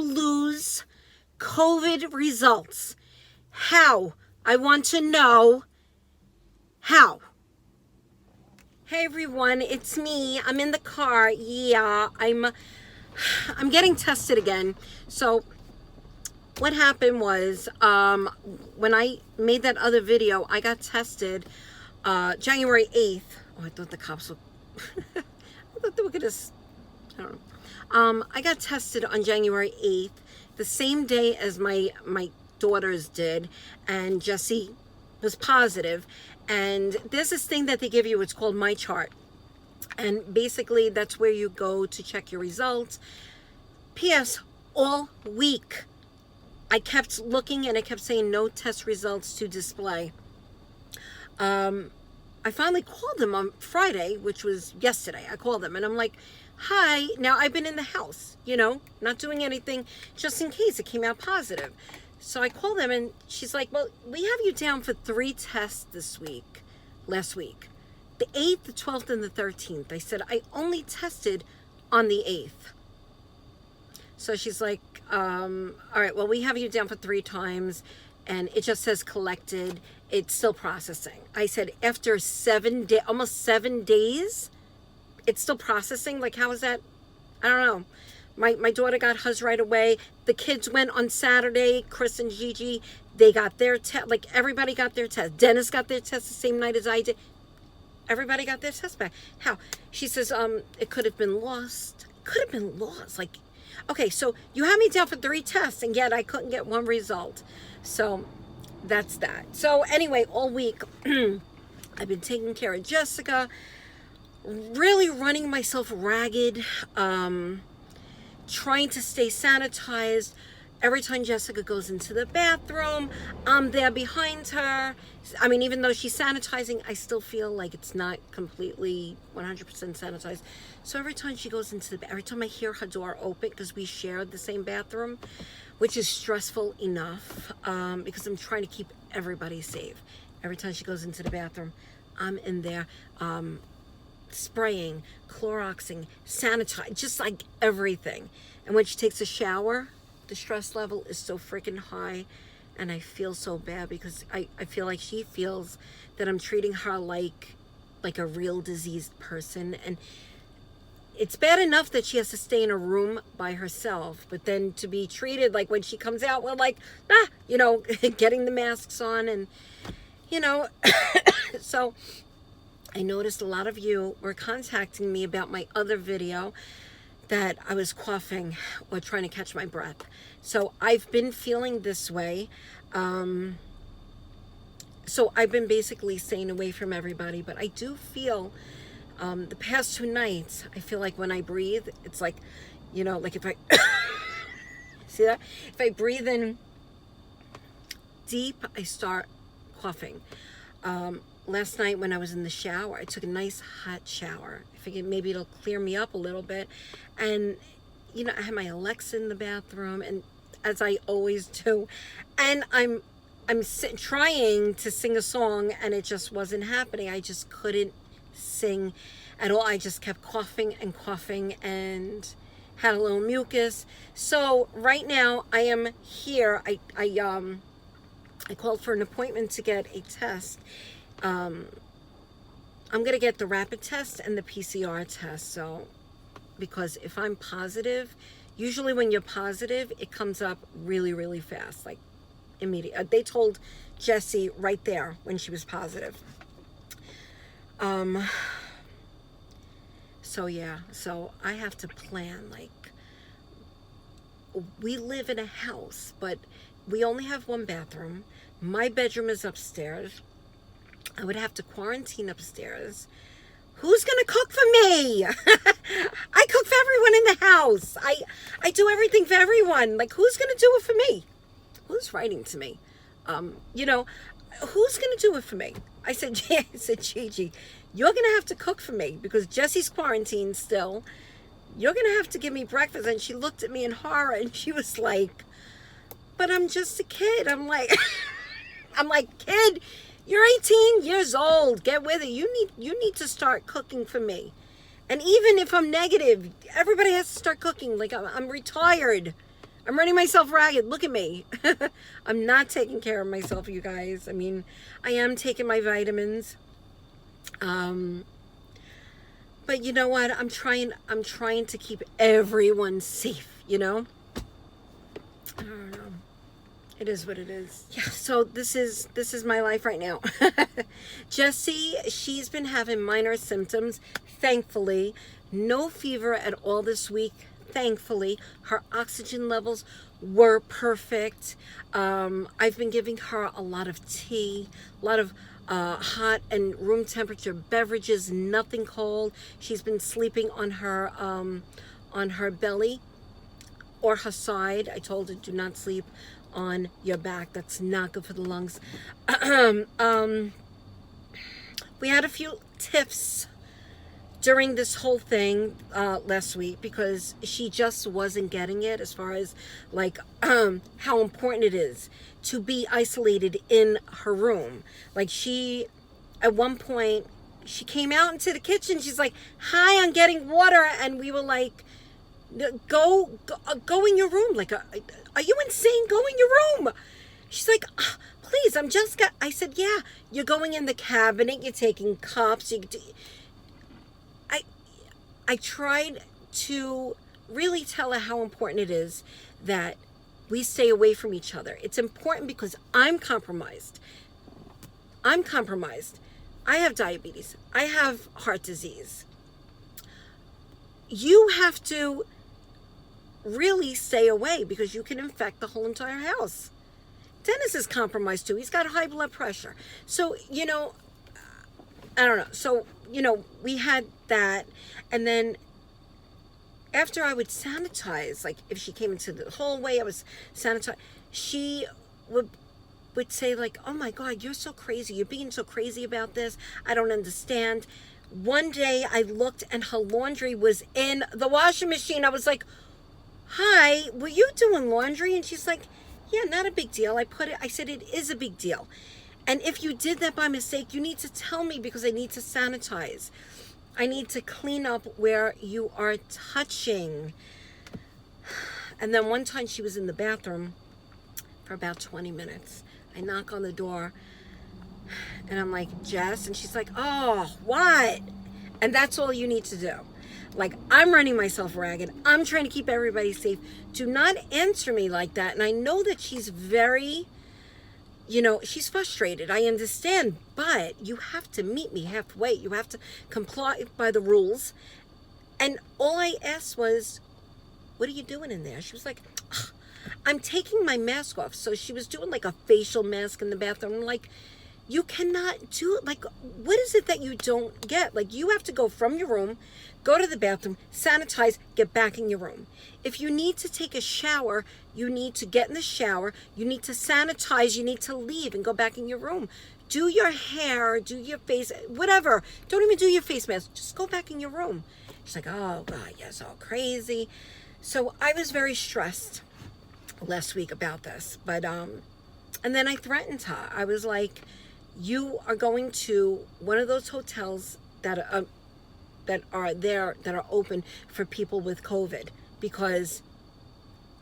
lose COVID results. How? I want to know how. Hey everyone, it's me. I'm in the car. Yeah, I'm getting tested again. So what happened was when I made that other video, I got tested January 8th. Oh, I thought the cops were I thought they were gonna, I don't know. I got tested on January 8th, the same day as my daughters did, and Jesse was positive. And there's this thing that they give you, it's called My Chart. And basically that's where you go to check your results. P.S. all week I kept looking and it kept saying no test results to display. I finally called them on Friday, which was yesterday. I called them and I'm like, hi, now I've been in the house, not doing anything, just in case it came out positive. So I called them and she's like, well, we have you down for 3 tests last week. The 8th, the 12th, and the 13th. I said, I only tested on the 8th. So she's like, all right, well, we have you down for 3 times and it just says collected. It's still processing. I said, after almost 7 days, it's still processing? Like, how is that? I don't know. My daughter got hers right away. The kids went on Saturday, Chris and Gigi, they got their test. Like, everybody got their test. Dennis got their test the same night as I did. Everybody got their test back. How? She says, it could have been lost. It could have been lost. Like, okay, so you had me down for 3 tests, and yet I couldn't get 1 result. So that's that. So anyway, all week, I've been taking care of Jessica, really running myself ragged, trying to stay sanitized. Every time Jessica goes into the bathroom, I'm there behind her. I mean, even though she's sanitizing, I still feel like it's not completely 100% sanitized. So every time she goes every time I hear her door open, because we share the same bathroom, which is stressful enough, because I'm trying to keep everybody safe. Every time she goes into the bathroom, I'm in there, spraying, Cloroxing, sanitizing, just like everything. And when she takes a shower, the stress level is so freaking high, and I feel so bad because I feel like she feels that I'm treating her like a real diseased person. And it's bad enough that she has to stay in a room by herself, but then to be treated like when she comes out, we're like, getting the masks on and, so I noticed a lot of you were contacting me about my other video that I was coughing or trying to catch my breath. So I've been feeling this way. So I've been basically staying away from everybody, but I do feel the past 2 nights, I feel like when I breathe, it's like, like if I, see that? If I breathe in deep, I start coughing. Last night when I was in the shower, I took a nice hot shower. I figured maybe it'll clear me up a little bit. And, I had my Alexa in the bathroom, and as I always do. And I'm trying to sing a song, and it just wasn't happening. I just couldn't sing at all. I just kept coughing and had a little mucus. So right now I am here. I called for an appointment to get a test. I'm going to get the rapid test and the PCR test. So, because if I'm positive, usually when you're positive, it comes up really, really fast, like immediate. They told Jessie right there when she was positive. So yeah, so I have to plan, like, we live in a house, but we only have 1 bathroom. My bedroom is upstairs. I would have to quarantine upstairs. Who's going to cook for me? I cook for everyone in the house. I do everything for everyone. Like, who's going to do it for me? Who's writing to me? Who's going to do it for me? I said, Gigi, you're going to have to cook for me because Jesse's quarantined still. You're going to have to give me breakfast. And she looked at me in horror and she was like, but I'm just a kid. I'm like, kid, you're 18 years old. Get with it. You need to start cooking for me. And even if I'm negative, everybody has to start cooking. Like, I'm retired. I'm running myself ragged. Look at me. I'm not taking care of myself, you guys. I mean, I am taking my vitamins. But you know what? I'm trying to keep everyone safe, you know? I don't know. It is what it is. Yeah, so this is my life right now. Jessie, she's been having minor symptoms, thankfully. No fever at all this week, thankfully. Her oxygen levels were perfect. I've been giving her a lot of tea, a lot of hot and room temperature beverages, nothing cold. She's been sleeping on her belly or her side. I told her, do not sleep on your back. That's not good for the lungs. We had a few tiffs during this whole thing last week because she just wasn't getting it as far as like how important it is to be isolated in her room. Like she, at one point, she came out into the kitchen. She's like, "Hi, I'm getting water," and we were like, Go in your room. Like, are you insane? Go in your room." She's like, "Please, I said, "Yeah, you're going in the cabinet. You're taking cups." I tried to really tell her how important it is that we stay away from each other. It's important because I'm compromised. I have diabetes. I have heart disease. You have to really stay away because you can infect the whole entire house. Dennis is compromised too. He's got high blood pressure. So, I don't know. So, we had that. And then after I would sanitize, like if she came into the hallway, I was sanitized. She would say like, "Oh my God, you're so crazy. You're being so crazy about this. I don't understand." One day I looked and her laundry was in the washing machine. I was like, "Hi, were you doing laundry?" And she's like, "Yeah, not a big deal." I said, "It is a big deal. And if you did that by mistake, you need to tell me because I need to sanitize. I need to clean up where you are touching." And then one time she was in the bathroom for about 20 minutes. I knock on the door and I'm like, "Jess," and she's like, "Oh, what?" And that's all you need to do. Like, I'm running myself ragged. I'm trying to keep everybody safe. Do not answer me like that. And I know that she's very, she's frustrated. I understand, but you have to meet me halfway. You have to comply by the rules. And all I asked was, "What are you doing in there?" She was like, "I'm taking my mask off." So she was doing like a facial mask in the bathroom. I'm like, you cannot do it. Like, what is it that you don't get? Like, you have to go from your room, go to the bathroom, sanitize, get back in your room. If you need to take a shower, you need to get in the shower, you need to sanitize, you need to leave and go back in your room. Do your hair, do your face, whatever. Don't even do your face mask. Just go back in your room. She's like, "Oh God, you're so crazy." So I was very stressed last week about this. But, and then I threatened her. I was like, "You are going to one of those hotels that are open for people with COVID because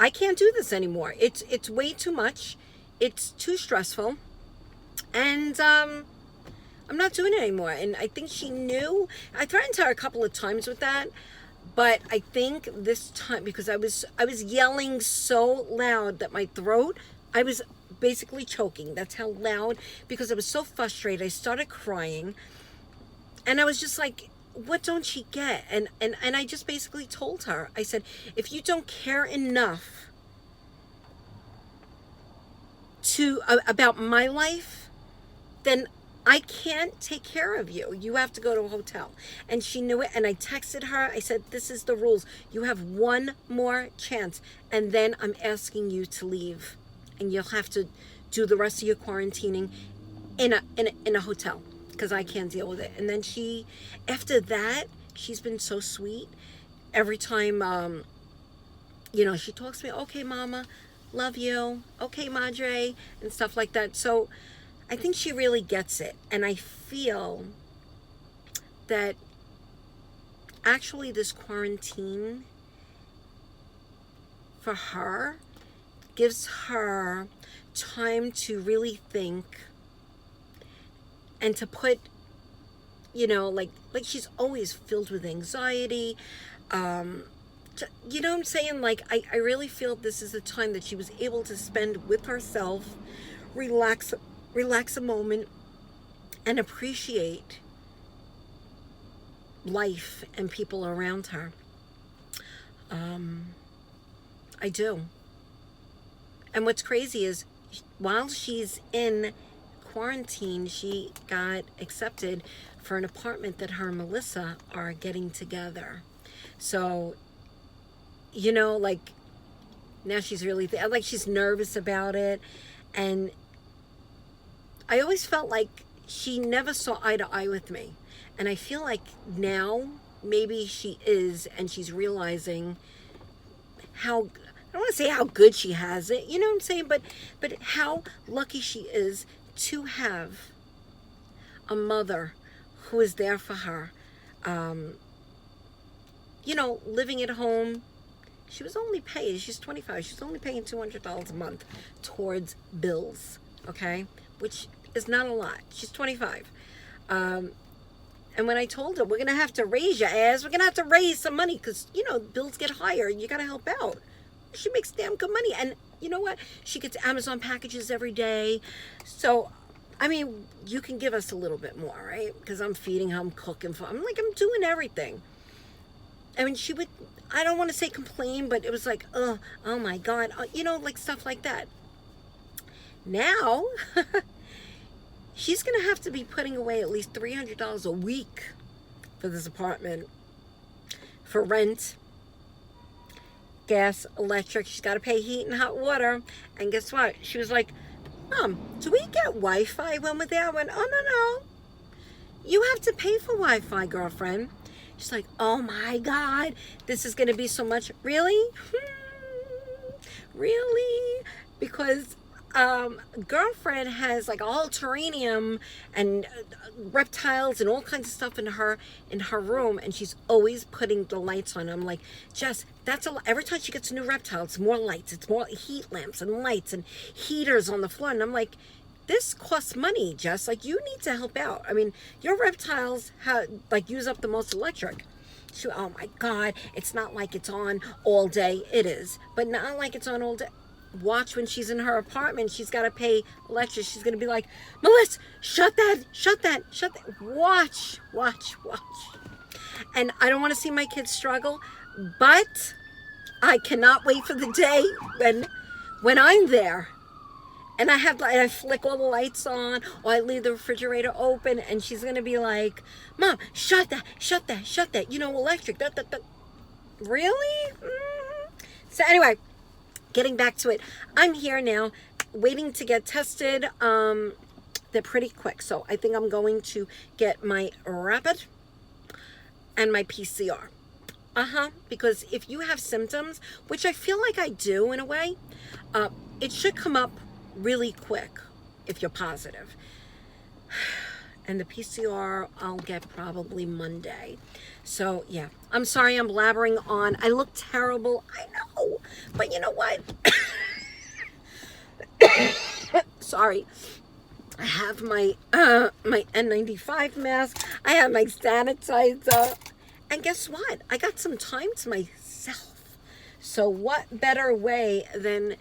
I can't do this anymore. It's way too much. It's too stressful, and I'm not doing it anymore." And I think she knew. I threatened her a couple of times with that, but I think this time because I was yelling so loud that my throat, I was basically choking. That's how loud, because I was so frustrated. I started crying and I was just like, "What don't she get?" And I just basically told her, I said, "If you don't care enough to about my life, then I can't take care of you. You have to go to a hotel." And she knew it. And I texted her. I said, "This is the rules. You have one more chance. And then I'm asking you to leave. And you'll have to do the rest of your quarantining in a hotel because I can't deal with it." And then after that, she's been so sweet. Every time, she talks to me, "Okay, Mama, love you. Okay, Madre," and stuff like that. So I think she really gets it. And I feel that actually this quarantine for her gives her time to really think and to put, like she's always filled with anxiety. You know what I'm saying? Like, I really feel this is the time that she was able to spend with herself, relax a moment, and appreciate life and people around her. I do. And what's crazy is, while she's in quarantine, she got accepted for an apartment that her and Melissa are getting together. So, like, now she's really, like, she's nervous about it. And I always felt like she never saw eye to eye with me. And I feel like now maybe she is, and she's realizing how, I don't want to say how good she has it, you know what I'm saying? But how lucky she is to have a mother who is there for her. Living at home. She's 25. She's only paying $200 a month towards bills, okay? Which is not a lot. She's 25. And when I told her, we're going to have to raise your ass, we're going to have to raise some money because, bills get higher and you got to help out. She makes damn good money. And you know what? She gets Amazon packages every day. So, I mean, you can give us a little bit more, right? Because I'm feeding her, I'm cooking for her. I'm doing everything. I mean, she would, I don't want to say complain, but it was like, oh my God, like stuff like that. Now, she's going to have to be putting away at least $300 a week for this apartment, for rent, gas, electric. She's got to pay heat and hot water. And guess what? She was like, Mom, do we get Wi-Fi when we're there? I went, oh, no. You have to pay for Wi-Fi, girlfriend. She's like, oh my God, this is going to be so much. Really? Really? Because girlfriend has like a whole terrarium and reptiles and all kinds of stuff in her room, and she's always putting the lights on. I'm like, Jess, that's a lot. Every time she gets a new reptile, it's more lights, it's more heat lamps and lights and heaters on the floor. And I'm like, this costs money, Jess. Like, you need to help out. I mean, your reptiles use up the most electric. Oh my God, it's not like it's on all day. It is, but not like it's on all day. Watch when she's in her apartment, she's got to pay electric. She's going to be like, Melissa, shut that. Watch. And I don't want to see my kids struggle, but I cannot wait for the day when I'm there and I flick all the lights on, or I leave the refrigerator open, and she's going to be like, Mom, shut that. Electric. Really? So anyway, getting back to it, I'm here now, waiting to get tested. They're pretty quick, so I think I'm going to get my rapid and my PCR. Because if you have symptoms, which I feel like I do in a way, it should come up really quick if you're positive. And the PCR I'll get probably Monday. So yeah, I'm sorry I'm blabbering on. I look terrible, I know, but you know what? Sorry. I have my my N95 mask. I have my sanitizer. And guess what? I got some time to myself. So what better way than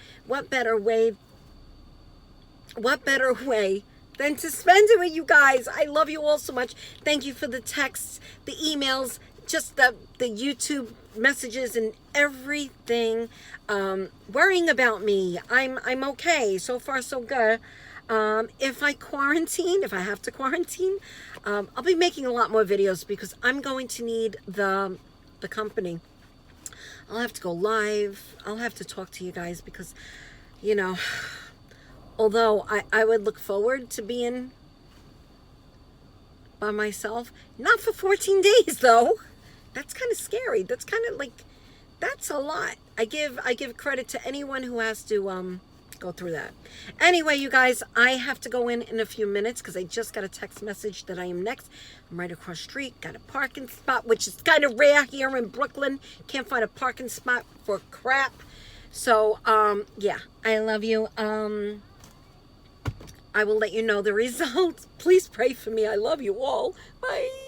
to spend it with you guys? I love you all so much. Thank you for the texts, the emails, just the YouTube messages and everything. Worrying about me. I'm okay. So far, so good. If I have to quarantine, I'll be making a lot more videos because I'm going to need the company. I'll have to go live. I'll have to talk to you guys because, although I would look forward to being by myself, not for 14 days though. That's kind of scary. That's kind of like, that's a lot. I give credit to anyone who has to go through that. Anyway, you guys, I have to go in a few minutes because I just got a text message that I am next. I'm right across the street, got a parking spot, which is kind of rare here in Brooklyn. Can't find a parking spot for crap. So, yeah, I love you. I will let you know the results. Please pray for me. I love you all. Bye.